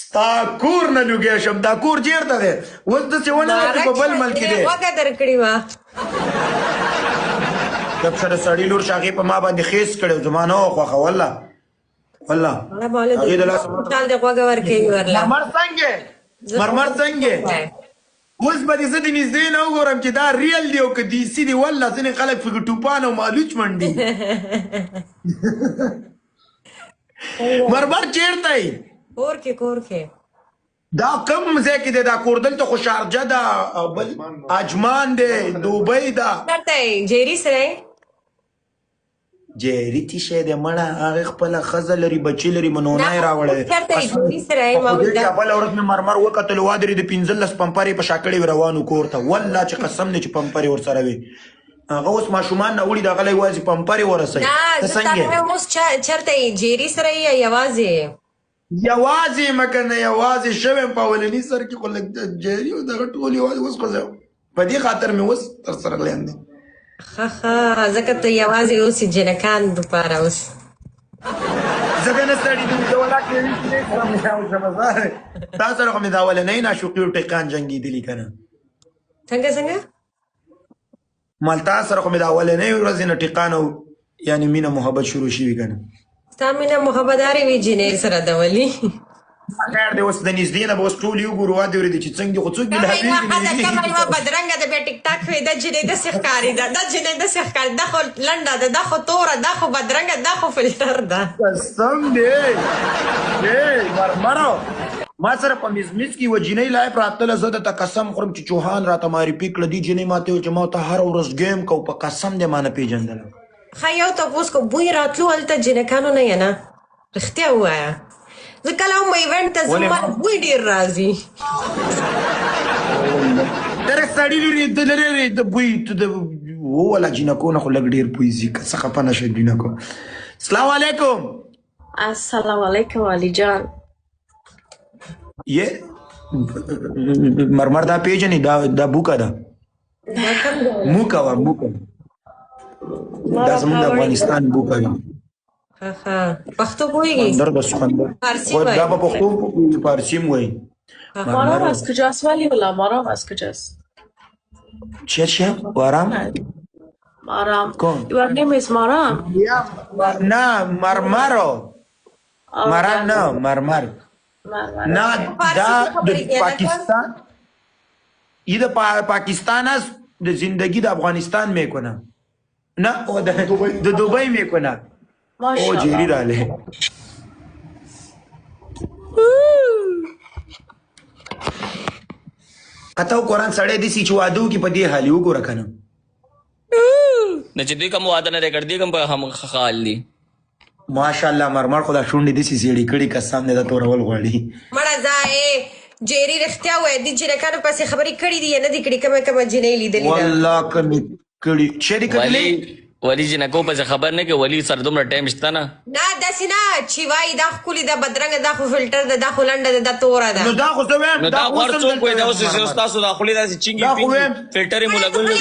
ستا کور نه لوګی شم دا کور چېرته دی اوس داسې ونه ده چې په بل ملک دی وګه درکړې وه جب سره سړي لور چې هغې په ما باندې خیس کړی زما نه وه خوښه والله هغې د لاسه خوشحال دې غوږه ورکوي ورله مرمر څنګه مرمر څنګه اوس به دې زه د نږدې نه وګورم چې دا ریل دی او که دیسي دی والله ځینې خلک فکر ټوپان او مالوچ منډي مرمر چېرته یې کور کې دا کم ځای کې دی دا کور دلته خو شارجه ده بل اجمان دی دوبۍ ده چېرته یې جیري سره یې جیري تیشی دی مړه هغې خپله ښځه لري بچي لري منونه یې راوړی چېرته یې جیري سره یې په دې چې بله ورځ مې مرمر وکتل ودرې د 15 پمپرې په شا کړې وې روانو کور ته والله چې قسم دی چې پمپرې ورسره وي هغه اوس ماشومان نه وړي دغه له یوازې پمپرې ورسوي ته څنګه اوس چېرته یې جیري سره یې یا یوازې یوازې مګر نه یوازې شوی په اولني سر کې خو لږ جیري او دغه ټول یوازې اوس خو زه په دې خاطر مې اوس تر سره غلیم دی ښه ځکه ته یوازې اوسې جنکان دپاره اوس ځکه نه سړي د ولاک تا سره خو مې د اولنۍ ناشوقي او ټیقان جنګېدلي که نه څنګه مال تا سره خو مې د اولنۍ ورځې نه ټیقان او یعنې مینه محبت شروع شوي که نه ستا مینه محبت هرې وي جینۍ سره د ولي خیر دی اوس د نږدې نه به اوس ټول یو ګورو واده ورېدي چې څنګه خو څوک کمه یوه بدرنګه ده بیا ټیک ټاک وي دا جینۍ داسې ښکاري ده دا جینۍ داسې ښکاري دا خو لنډه ده دا خو توره دا خو بدرنګه دا خو فلټر ده قسم دی مرمرو ما سره په مزمز کې یوه جینۍ لایف راتله زه درته قسم خورم چې چوهان راته معرفي کړه دې جینۍ ما ته ویل چې ما ته هره ورځ ګیم کوو په قسم دی ما نه پېژندله ښه یو تپوس کو بوی راتلو هلته جینکانو نه یې نه رښتیا ووایه زه کله هم ایونټ ته ځم ما بوی ډېر راځي ډېر سړي لري د بوی وواله جینکو نه خو لږ ډېر بوی ځي که څه خفه نه شئ جینکو السلام علیکم السلام علیکم علی جان یې مرمر دا پیژنې دا بوکه ده موکه وه موکه دا زموږ د افغانستان بوکه وي پښتو پوهېږي سخندر د سخندر دا به پښتو فارسي هم وایي مارام از کجاست ولی ولا مارام از کجاست چه وارام مارام کون your name is مارام نه مرمرو مرام نه مرمر نه دا د پاکستان یہ د پاکستان است د زندگی د افغانستان میکنه نه او د دبی میکنه او جیری راله کته قرآن سړی دي چې وادو کې په دې حالي وګوره کنه نه چې دوی کوم واده نه کړ دي کوم په هم خال دي ماشاءالله مرمر خدا شونډې دي سیړي کړي قسم نه د تورول غوړي مړه ځای جیری رښتیا وایي دې جنکانو پسې خبرې کړې دي یا نه دي کړې کومه جنۍ لیدلې ده والله کمې کړي چېرې کړلې ولی جنکو په خبر نه کې ولی سره دومره ټایم شته نه داسې نه چې وایي دا ښکلې ده بدرنګه دا خو فلټر ده دا خو لنډه ده دا توره ده نو دا خو زه وایم نو دا غوړ څوک وایي دا اوس ستاسو دا خولې داسې چینګې فلټر یې مو لګولي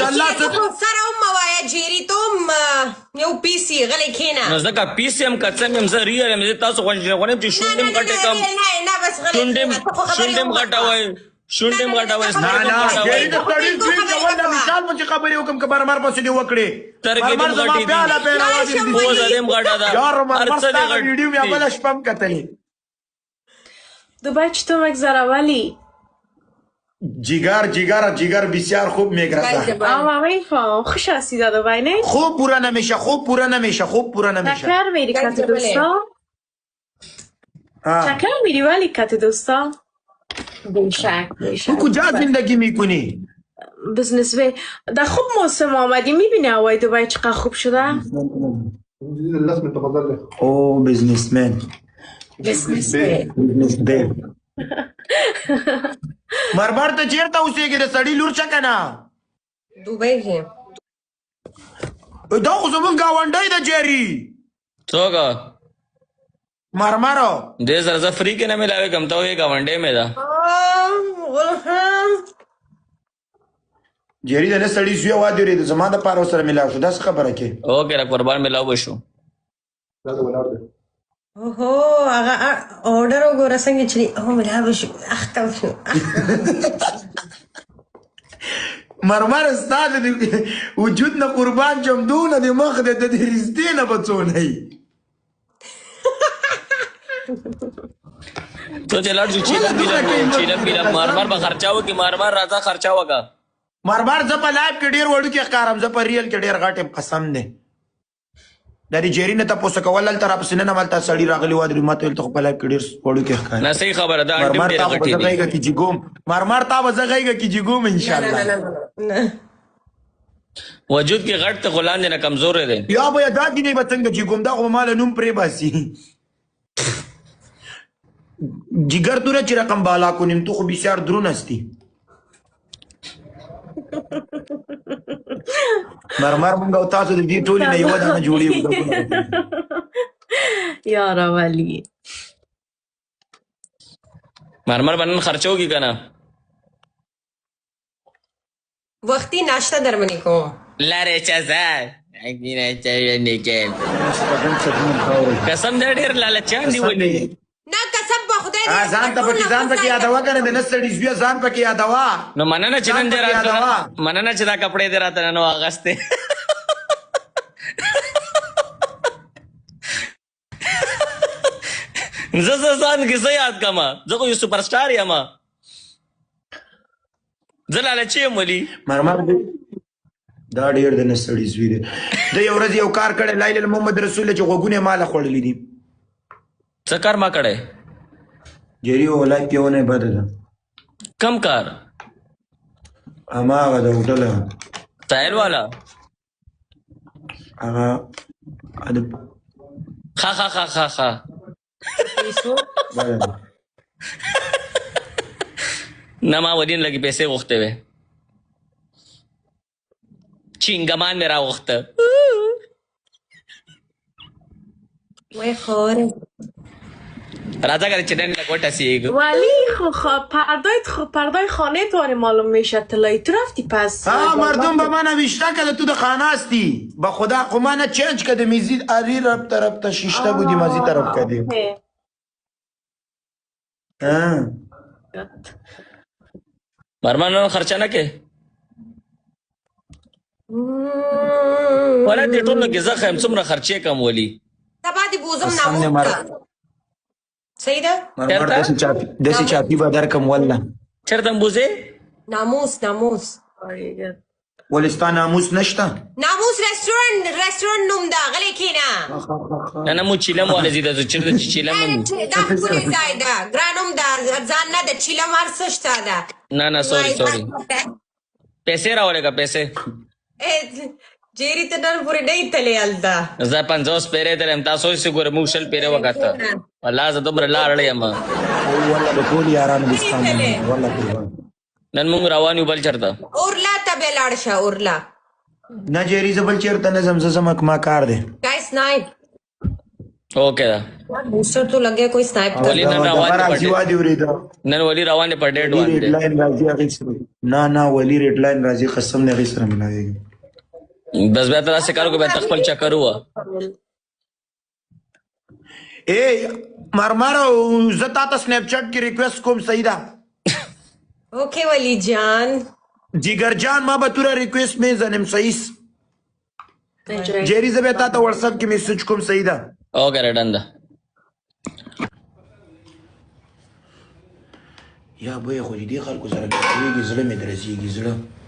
سره هم مه وایه جیري ته هم یو پیسي غلی کښېنه نو ځکه پیسې هم قسم یم زه ریل یم زه تاسو غواړم چې شونډې هم غټې کړم شونډې هم غټه وایي شونډې هم غټه وایي نه جیري د سړي دوی ډول د مثال په چې خبرې وکړم که مرمر پسې دې وکړې مرمر زما پیاله پیاله وادي پوزه دې هم غټه ده یار مرمر ستا ویډیو مې اوله شپه هم کتلې دوبای چطور مگذره ولی جیگر بسیار خوب میگذره اما میفهم خوش هستی در دوبای نه خوب پورا نمیشه چکر میری کت دوستا چکر میری ولی کت دوستا بیشک تو کجا زندگی میکنی بزنس وی در خوب موسم آمدی میبینی هوای دوبای چقدر خوب شده او بزنسمن مرمر ته چیرته اوسېږي د سړي لور چه که نه دوبۍ کې دا خو زمونږ ګاونډی ده جیري څوک مرمرو دې سره زه فری کې نه ملاوي کوم ته وایې ګاونډی مې ده جیري د نه سړي زوی واده ورېده زما دپاره ورسره ملاو شو داسې خبره کې اوکې را قربان ملاو به شو اوهو هغه order وګوره څنګه چې او ملا بشو اخته شو مرمر استاد دی وجود نه قربان جمدونه دی مخ د دې رزدې نه بچونه تو چلا چیلم بیلم مارمار به خرچا وکي مارمار راځه خرچا وکا مرمر زه په لایف کې ډیر وړو کې ښکارم زه په ریل کې ډیر غټم قسم دی د دې جری نه تاسو کول تل طرف سینه نه ملته سړی راغلی و درې ماته ته په لایف کې ډیر وړو کې ښکارم نه صحیح خبره ده انډم مرمر ډیر تاسو غټي دي زغیږي کې جګوم مرمر تاسو زغیږي کې جګوم ان شاء الله وجود کې غټ ته غلان نه کمزور دی یا به دا کې نه بتنګ جګوم دا خو مال نوم پرې باسي جگر توره چې رقم بالا کنیم تو خو بسیار درون هستی مرمر مونږ او تاسو د دې ټولې نه یو دانه جوړیږو یاره ولی مرمر بنن خرچو کی کنه وقتی ناشته در منی کوم لاره چزا اګینه چای نه کې قسم دې ډیر لالچان دی ولي نه قسم په خدای دې ځان ته پکې ځان پکې یادوا کنه د نسړي زوی ځان پکې یادوا نو مننه چې نن دې راته مننه چې دا کپڑے دې راته نو اغسته زه ځان کې څه یاد کما زه خو یو سپر سٹار یم زه لالچ یم ولي مرمر دا ډیر د نسړي زوی دی د یو ورځ یو کار کړي لایل محمد رسول چې غوګونه مال خوړلې دي څه کار ما کړی جری ولای پیونه بد ده کم کار اما هغه د هوټل ټایر والا هغه خا نه ما ودین لګي پیسې غوښته وې چینګمان مې راوغوښته وای خوره راځه که چې نن لږ وټسیږو ولی پردای خانه تو معلوم میشه تلایی تو رفتی پس مردم به من ویشته کده تو د خانه هستی به خدا خو من چنج کده میزید اری رب طرف تا شیشته بودی مازی طرف کدیم مرمان نن خرچه نه کې ولا دې ټول کې زه خیم څومره خرچې کم ولي سبا دې بوزم ناموس صحیح ده مرمر دسی چاپی با در کم والله چرته بوزه ناموس ولستا ناموس نشتا ناموس رستورant نوم ده غلی کینا نه مو چیلم ولا زیاده چرته چیلم دا پوری ځای ده ګرانوم ده ځان نه ده چیلم ورسشته ده نه سوري پیسې راولېګه پیسې جیری ته نن پوری نه تلې الدا زه 50 پیرې درم تاسو یې ګور مو شل پیرې وکاته والله زه دومره لاړې یم والله د ټول یارانو دستان والله قربان نن موږ روان یو بل چرته اورلا ته به لاړ شه اورلا نه جری زبل چیرته نه زمزمک ما کار دی گایس سنایپ اوکے دا بوسټر تو لګه کوئی سنایپ ولی نن روان راځي وادي وريدا نن ولی روان په ډېډ وان ریډ لاین راځي هغه نه ولی ریډ لاین راځي قسم نه غي سره ملاويږي بس بیا تاسو کارو به تخپل چکر هوا اے مرمر زه تاسو سنیپ چیټ کې ریکوست کوم سیدا اوکے ولی جان جگر جان ما به تور ریکوست می زنم سیس جری زه به تاسو واتس اپ کې میسج کوم سیدا اوکے ډن دا یا به خو دې خلکو سره کېږي زړه مې درځيږي زړه